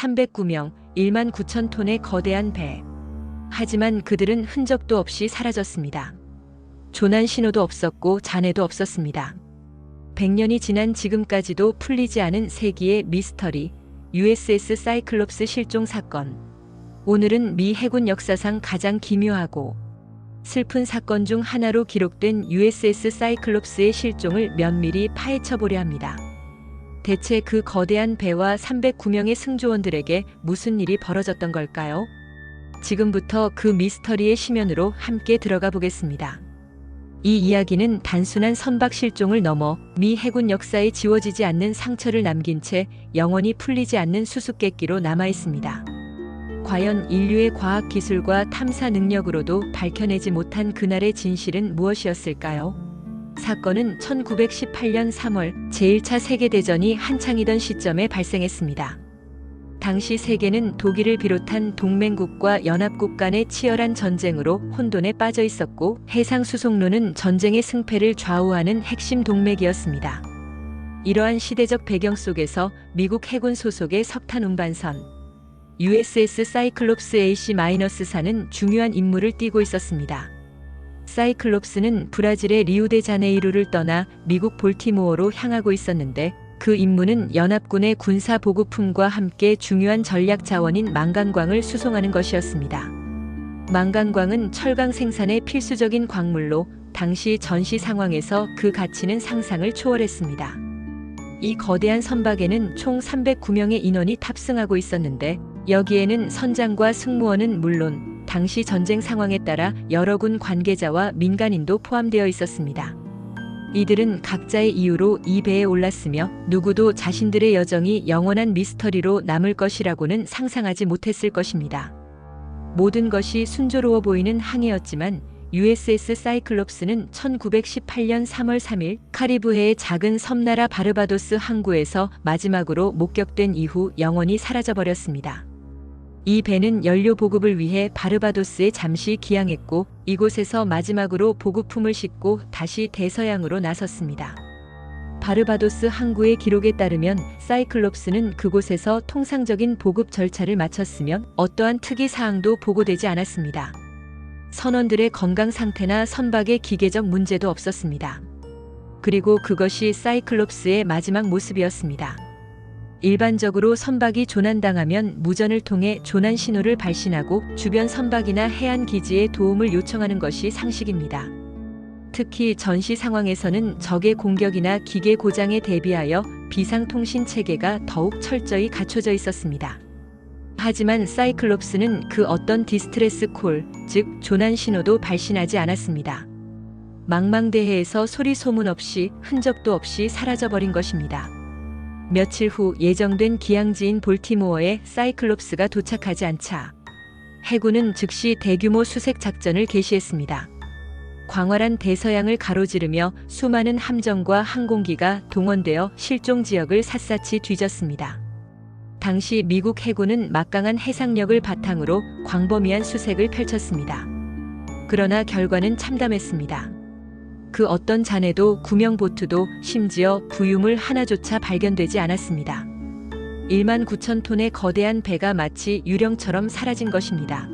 309명, 1만 9천 톤의 거대한 배. 하지만 그들은 흔적도 없이 사라졌습니다. 조난 신호도 없었고 잔해도 없었습니다. 100년이 지난 지금까지도 풀리지 않은 세기의 미스터리, USS 사이클롭스 실종 사건. 오늘은 미 해군 역사상 가장 기묘하고 슬픈 사건 중 하나로 기록된 USS 사이클롭스의 실종을 면밀히 파헤쳐 보려 합니다. 대체 그 거대한 배와 309명의 승조원들에게 무슨 일이 벌어졌던 걸까요? 지금부터 그 미스터리의 심연으로 함께 들어가 보겠습니다. 이 이야기는 단순한 선박 실종을 넘어 미 해군 역사에 지워지지 않는 상처를 남긴 채 영원히 풀리지 않는 수수께끼로 남아 있습니다. 과연 인류의 과학 기술과 탐사 능력으로도 밝혀내지 못한 그날의 진실은 무엇이었을까요? 사건은 1918년 3월 제1차 세계대전이 한창이던 시점에 발생했습니다. 당시 세계는 독일을 비롯한 동맹국과 연합국 간의 치열한 전쟁으로 혼돈에 빠져 있었고 해상 수송로는 전쟁의 승패를 좌우하는 핵심 동맥이었습니다. 이러한 시대적 배경 속에서 미국 해군 소속의 석탄 운반선 USS 사이클롭스 AC-4는 중요한 임무를 띠고 있었습니다. 사이클롭스는 브라질의 리우데자네이루를 떠나 미국 볼티모어로 향하고 있었는데 그 임무는 연합군의 군사 보급품과 함께 중요한 전략 자원인 망간광을 수송하는 것이었습니다. 망간광은 철강 생산의 필수적인 광물로 당시 전시 상황에서 그 가치는 상상을 초월했습니다. 이 거대한 선박에는 총 309명의 인원이 탑승하고 있었는데 여기에는 선장과 승무원은 물론 당시 전쟁 상황에 따라 여러 군 관계자와 민간인도 포함되어 있었습니다. 이들은 각자의 이유로 이 배에 올랐으며 누구도 자신들의 여정이 영원한 미스터리로 남을 것이라고는 상상하지 못했을 것입니다. 모든 것이 순조로워 보이는 항해였지만 USS 사이클롭스는 1918년 3월 3일 카리브해의 작은 섬나라 바르바도스 항구에서 마지막으로 목격된 이후 영원히 사라져버렸습니다. 이 배는 연료 보급을 위해 바르바도스에 잠시 기항했고 이곳에서 마지막으로 보급품을 싣고 다시 대서양으로 나섰습니다. 바르바도스 항구의 기록에 따르면 사이클롭스는 그곳에서 통상적인 보급 절차를 마쳤으며 어떠한 특이 사항도 보고되지 않았습니다. 선원들의 건강 상태나 선박의 기계적 문제도 없었습니다. 그리고 그것이 사이클롭스의 마지막 모습이었습니다. 일반적으로 선박이 조난당하면 무전을 통해 조난 신호를 발신하고 주변 선박이나 해안 기지에 도움을 요청하는 것이 상식입니다. 특히 전시 상황에서는 적의 공격이나 기계 고장에 대비하여 비상통신 체계가 더욱 철저히 갖춰져 있었습니다. 하지만 사이클롭스는 그 어떤 디스트레스 콜, 즉 조난 신호도 발신하지 않았습니다. 망망대해에서 소리 소문 없이 흔적도 없이 사라져버린 것입니다. 며칠 후 예정된 기항지인 볼티모어에 사이클롭스가 도착하지 않자 해군은 즉시 대규모 수색 작전을 개시했습니다. 광활한 대서양을 가로지르며 수많은 함정과 항공기가 동원되어 실종 지역을 샅샅이 뒤졌습니다. 당시 미국 해군은 막강한 해상력을 바탕으로 광범위한 수색을 펼쳤습니다. 그러나 결과는 참담했습니다. 그 어떤 잔해도 구명 보트도 심지어 부유물 하나조차 발견되지 않았습니다. 1만 9천 톤의 거대한 배가 마치 유령처럼 사라진 것입니다.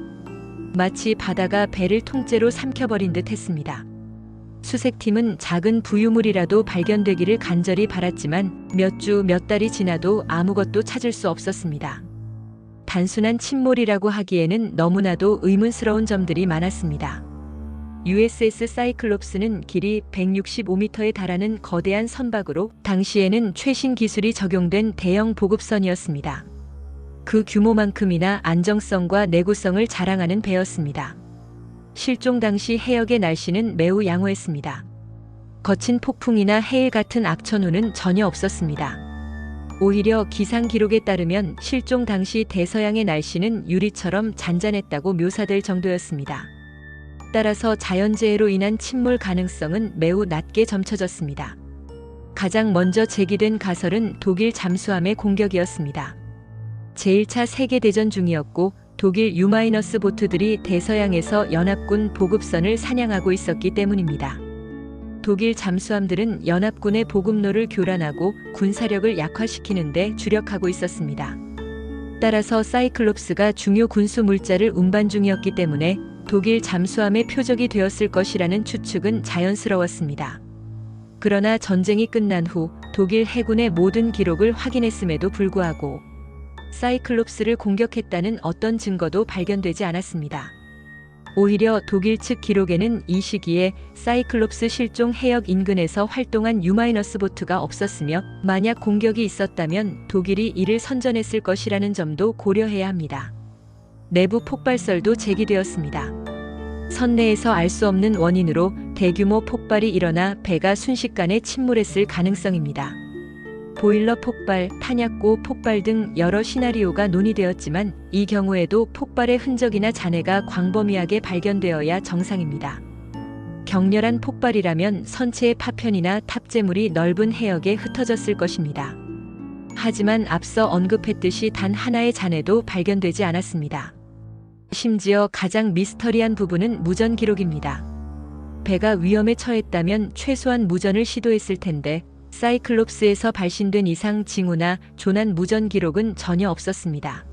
마치 바다가 배를 통째로 삼켜버린 듯 했습니다. 수색팀은 작은 부유물이라도 발견되기를 간절히 바랐지만 몇 주, 몇 달이 지나도 아무것도 찾을 수 없었습니다. 단순한 침몰이라고 하기에는 너무나도 의문스러운 점들이 많았습니다. USS 사이클롭스는 길이 165m에 달하는 거대한 선박으로 당시에는 최신 기술이 적용된 대형 보급선이었습니다. 그 규모만큼이나 안정성과 내구성을 자랑하는 배였습니다. 실종 당시 해역의 날씨는 매우 양호했습니다. 거친 폭풍이나 해일 같은 악천후는 전혀 없었습니다. 오히려 기상 기록에 따르면 실종 당시 대서양의 날씨는 유리처럼 잔잔했다고 묘사될 정도였습니다. 따라서 자연재해로 인한 침몰 가능성은 매우 낮게 점쳐졌습니다. 가장 먼저 제기된 가설은 독일 잠수함의 공격이었습니다. 제1차 세계대전 중이었고 독일 U- 보트들이 대서양에서 연합군 보급선을 사냥하고 있었기 때문입니다. 독일 잠수함들은 연합군의 보급로를 교란하고 군사력을 약화시키는 데 주력하고 있었습니다. 따라서 사이클롭스가 중요 군수 물자를 운반 중이었기 때문에 독일 잠수함의 표적이 되었을 것이라는 추측은 자연스러웠습니다. 그러나 전쟁이 끝난 후 독일 해군의 모든 기록을 확인했음에도 불구하고 사이클롭스를 공격했다는 어떤 증거도 발견되지 않았습니다. 오히려 독일 측 기록에는 이 시기에 사이클롭스 실종 해역 인근에서 활동한 U- 보트가 없었으며 만약 공격이 있었다면 독일이 이를 선전했을 것이라는 점도 고려해야 합니다. 내부 폭발설도 제기되었습니다. 선내에서 알 수 없는 원인으로 대규모 폭발이 일어나 배가 순식간에 침몰했을 가능성입니다. 보일러 폭발, 탄약고 폭발 등 여러 시나리오가 논의되었지만 이 경우에도 폭발의 흔적이나 잔해가 광범위하게 발견되어야 정상입니다. 격렬한 폭발이라면 선체의 파편이나 탑재물이 넓은 해역에 흩어졌을 것입니다. 하지만 앞서 언급했듯이 단 하나의 잔해도 발견되지 않았습니다. 심지어 가장 미스터리한 부분은 무전 기록입니다. 배가 위험에 처했다면 최소한 무전을 시도했을 텐데 사이클롭스에서 발신된 이상 징후나 조난 무전 기록은 전혀 없었습니다.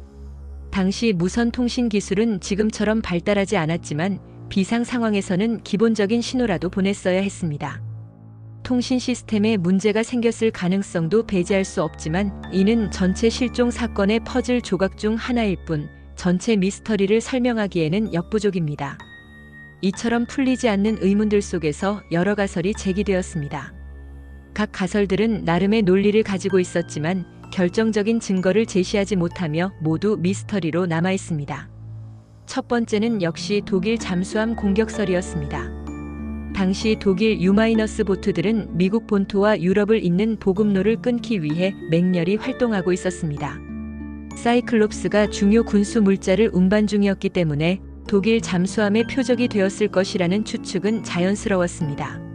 당시 무선 통신 기술은 지금처럼 발달하지 않았지만 비상 상황에서는 기본적인 신호라도 보냈어야 했습니다. 통신 시스템에 문제가 생겼을 가능성도 배제할 수 없지만 이는 전체 실종 사건의 퍼즐 조각 중 하나일 뿐 전체 미스터리를 설명하기에는 역부족입니다. 이처럼 풀리지 않는 의문들 속에서 여러 가설이 제기되었습니다. 각 가설들은 나름의 논리를 가지고 있었지만 결정적인 증거를 제시하지 못하며 모두 미스터리로 남아 있습니다. 첫 번째는 역시 독일 잠수함 공격설이었습니다. 당시 독일 U- 보트들은 미국 본토와 유럽을 잇는 보급로를 끊기 위해 맹렬히 활동하고 있었습니다. 사이클롭스가 중요 군수 물자를 운반 중이었기 때문에 독일 잠수함의 표적이 되었을 것이라는 추측은 자연스러웠습니다.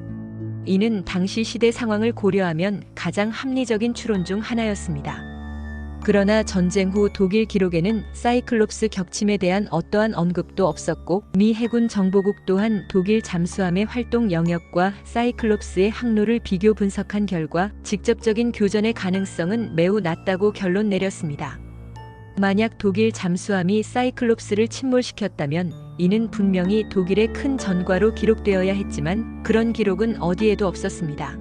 이는 당시 시대 상황을 고려하면 가장 합리적인 추론 중 하나였습니다. 그러나 전쟁 후 독일 기록에는 사이클롭스 격침에 대한 어떠한 언급도 없었고 미 해군 정보국 또한 독일 잠수함의 활동 영역과 사이클롭스의 항로를 비교 분석한 결과 직접적인 교전의 가능성은 매우 낮다고 결론 내렸습니다. 만약 독일 잠수함이 사이클롭스를 침몰시켰다면 이는 분명히 독일의 큰 전과로 기록되어야 했지만 그런 기록은 어디에도 없었습니다.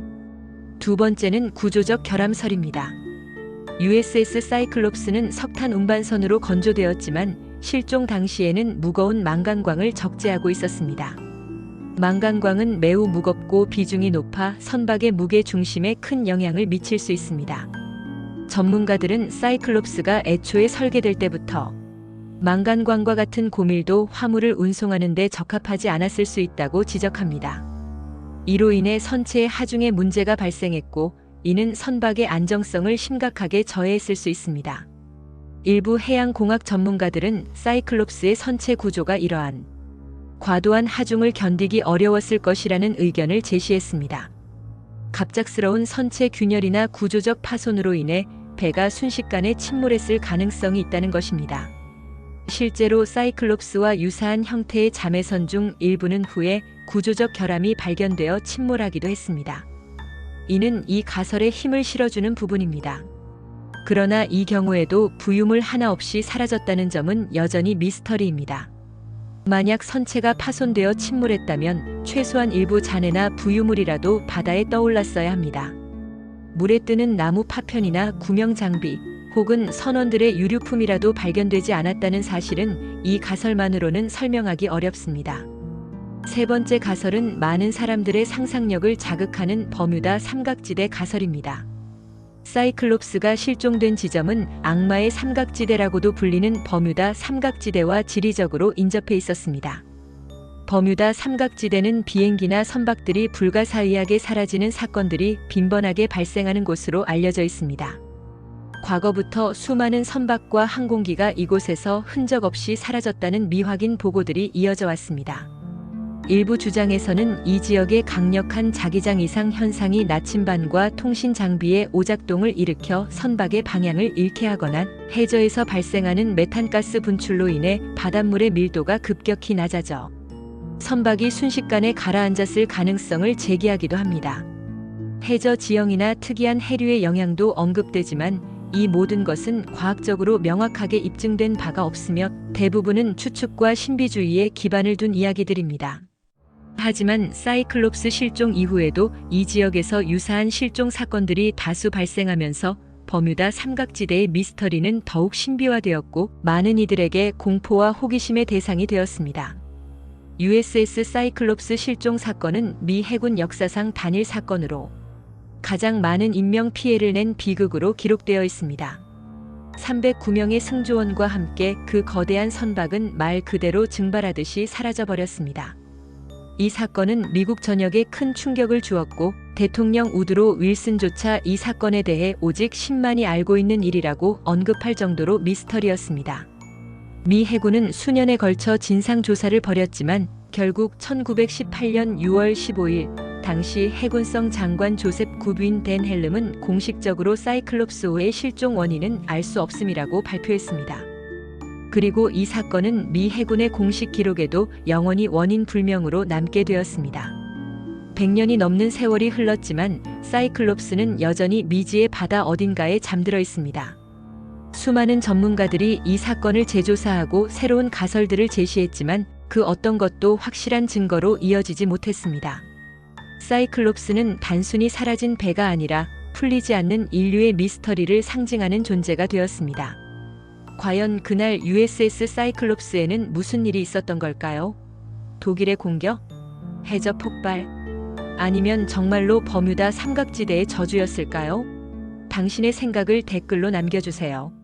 두 번째는 구조적 결함설입니다. USS 사이클롭스는 석탄 운반선으로 건조되었지만 실종 당시에는 무거운 망간광을 적재하고 있었습니다. 망간광은 매우 무겁고 비중이 높아 선박의 무게 중심에 큰 영향을 미칠 수 있습니다. 전문가들은 사이클롭스가 애초에 설계될 때부터 망간광과 같은 고밀도 화물을 운송하는 데 적합하지 않았을 수 있다고 지적합니다. 이로 인해 선체의 하중에 문제가 발생했고 이는 선박의 안정성을 심각하게 저해했을 수 있습니다. 일부 해양공학 전문가들은 사이클롭스의 선체 구조가 이러한 과도한 하중을 견디기 어려웠을 것이라는 의견을 제시했습니다. 갑작스러운 선체 균열이나 구조적 파손으로 인해 배가 순식간에 침몰했을 가능성이 있다는 것입니다. 실제로 사이클롭스와 유사한 형태의 자매선 중 일부는 후에 구조적 결함이 발견되어 침몰하기도 했습니다. 이는 이 가설에 힘을 실어주는 부분입니다. 그러나 이 경우에도 부유물 하나 없이 사라졌다는 점은 여전히 미스터리입니다. 만약 선체가 파손되어 침몰했다면 최소한 일부 잔해나 부유물이라도 바다에 떠올랐어야 합니다. 물에 뜨는 나무 파편이나 구명 장비 혹은 선원들의 유류품이라도 발견되지 않았다는 사실은 이 가설만으로는 설명하기 어렵습니다. 세 번째 가설은 많은 사람들의 상상력을 자극하는 버뮤다 삼각지대 가설입니다. 사이클롭스가 실종된 지점은 악마의 삼각지대라고도 불리는 버뮤다 삼각지대와 지리적으로 인접해 있었습니다. 버뮤다 삼각지대는 비행기나 선박들이 불가사의하게 사라지는 사건들이 빈번하게 발생하는 곳으로 알려져 있습니다. 과거부터 수많은 선박과 항공기가 이곳에서 흔적 없이 사라졌다는 미확인 보고들이 이어져 왔습니다. 일부 주장에서는 이 지역의 강력한 자기장 이상 현상이 나침반과 통신 장비의 오작동을 일으켜 선박의 방향을 잃게 하거나 해저에서 발생하는 메탄가스 분출로 인해 바닷물의 밀도가 급격히 낮아져 선박이 순식간에 가라앉았을 가능성을 제기하기도 합니다. 해저 지형이나 특이한 해류의 영향도 언급되지만 이 모든 것은 과학적으로 명확하게 입증된 바가 없으며 대부분은 추측과 신비주의에 기반을 둔 이야기들입니다. 하지만 사이클롭스 실종 이후에도 이 지역에서 유사한 실종 사건들이 다수 발생하면서 버뮤다 삼각지대의 미스터리는 더욱 신비화되었고 많은 이들에게 공포와 호기심의 대상이 되었습니다. USS 사이클롭스 실종 사건은 미 해군 역사상 단일 사건으로 가장 많은 인명 피해를 낸 비극으로 기록되어 있습니다. 309명의 승조원과 함께 그 거대한 선박은 말 그대로 증발하듯이 사라져버렸습니다. 이 사건은 미국 전역에 큰 충격을 주었고 대통령 우드로 윌슨조차 이 사건에 대해 오직 10만이 알고 있는 일이라고 언급할 정도로 미스터리였습니다. 미 해군은 수년에 걸쳐 진상조사를 벌였지만 결국 1918년 6월 15일 당시 해군성 장관 조셉 구빈 댄 헬름은 공식적으로 사이클롭스호의 실종 원인은 알 수 없음이라고 발표했습니다. 그리고 이 사건은 미 해군의 공식 기록에도 영원히 원인 불명으로 남게 되었습니다. 100년이 넘는 세월이 흘렀지만 사이클롭스는 여전히 미지의 바다 어딘가에 잠들어 있습니다. 수많은 전문가들이 이 사건을 재조사하고 새로운 가설들을 제시했지만 그 어떤 것도 확실한 증거로 이어지지 못했습니다. 사이클롭스는 단순히 사라진 배가 아니라 풀리지 않는 인류의 미스터리를 상징하는 존재가 되었습니다. 과연 그날 USS 사이클롭스에는 무슨 일이 있었던 걸까요? 독일의 공격? 해저 폭발? 아니면 정말로 버뮤다 삼각지대의 저주였을까요? 당신의 생각을 댓글로 남겨주세요.